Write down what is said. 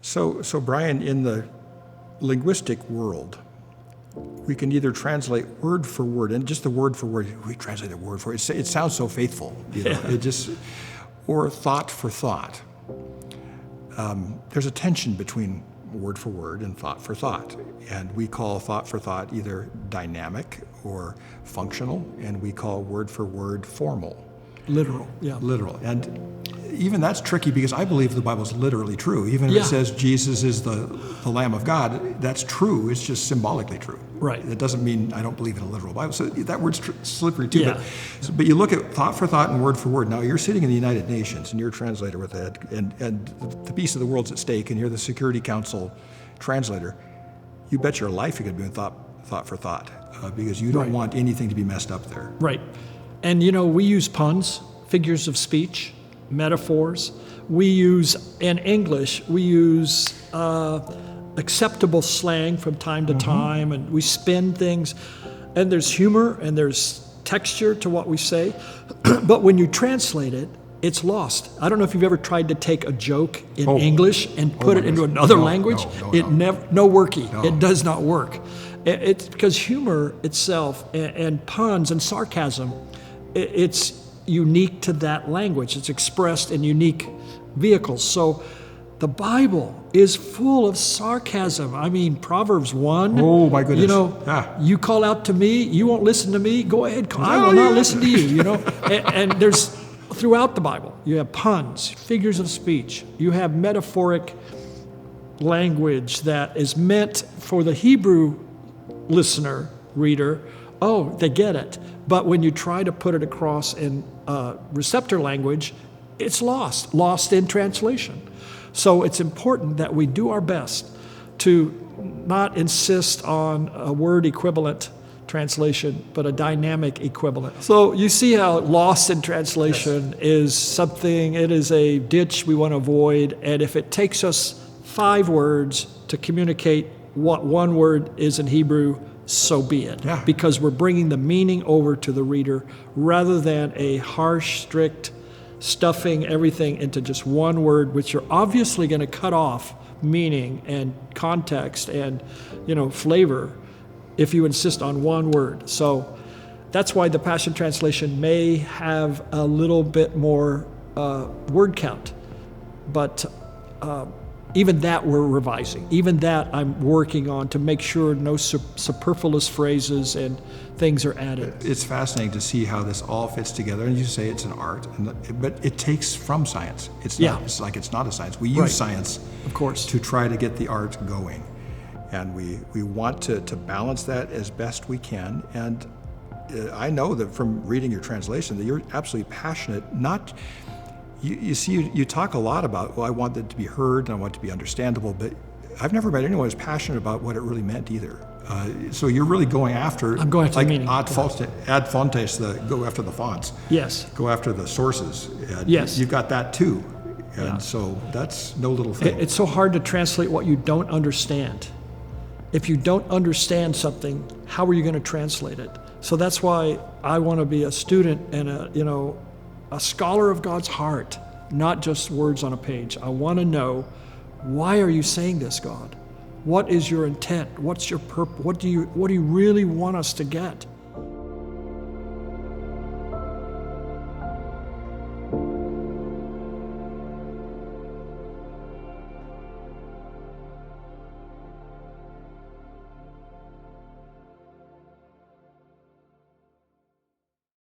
So Brian, in the linguistic world, we can either translate word for word, and just the word for word, we translate it word for word. It sounds so faithful, It just, or thought for thought. There's a tension between word for word and thought for thought. And we call thought for thought either dynamic or functional, and we call word for word formal. Literal, yeah. Literal. And even that's tricky because I believe the Bible's literally true. Even if it says Jesus is the Lamb of God, that's true. It's just symbolically true. Right. It doesn't mean I don't believe in a literal Bible. So that word's slippery too. Yeah. But you look at thought for thought and word for word. Now you're sitting in the United Nations and you're a translator with it, and the peace of the world's at stake, and you're the Security Council translator. You bet your life you're going to be doing thought for thought because you don't want anything to be messed up there. Right. And we use puns, figures of speech, metaphors. We use, in English, acceptable slang from time to time, and we spin things. And there's humor and there's texture to what we say. But when you translate it, it's lost. I don't know if you've ever tried to take a joke in English and put it into another language. No worky. No. It does not work. It's because humor itself and puns and sarcasm, it's unique to that language. It's expressed in unique vehicles. So the Bible is full of sarcasm. I mean, Proverbs 1. Oh, my goodness. You call out to me, you won't listen to me, go ahead, I will not listen to you, and there's, throughout the Bible, you have puns, figures of speech. You have metaphoric language that is meant for the Hebrew listener, reader. Oh, they get it. But when you try to put it across in receptor language, it's lost in translation. So it's important that we do our best to not insist on a word equivalent translation, but a dynamic equivalent. So you see how lost in translation is something, it is a ditch we want to avoid. And if it takes us 5 words to communicate what one word is in Hebrew, so be it. Yeah. Because we're bringing the meaning over to the reader rather than a harsh, strict stuffing everything into just one word, which you're obviously going to cut off meaning and context and flavor if you insist on one word. So that's why the Passion Translation may have a little bit more word count, but even that we're revising. Even that I'm working on to make sure no superfluous phrases and things are added. It's fascinating to see how this all fits together. And you say it's an art, but it takes from science. It's not. It's like it's not a science. We use science, of course, to try to get the art going, and we want to balance that as best we can. And I know that from reading your translation that you're absolutely passionate. You talk a lot about, I want it to be heard and I want it to be understandable, but I've never met anyone who's passionate about what it really meant either. So you're really going after, I'm going after like the meaning. ad fontes, go after the fonts. Yes. Go after the sources. And yes. You've got that too. And so that's no little thing. It's so hard to translate what you don't understand. If you don't understand something, how are you going to translate it? So that's why I want to be a student and a scholar of God's heart, not just words on a page. I want to know, why are you saying this, God? What is your intent? What's your purpose? What do you really want us to get?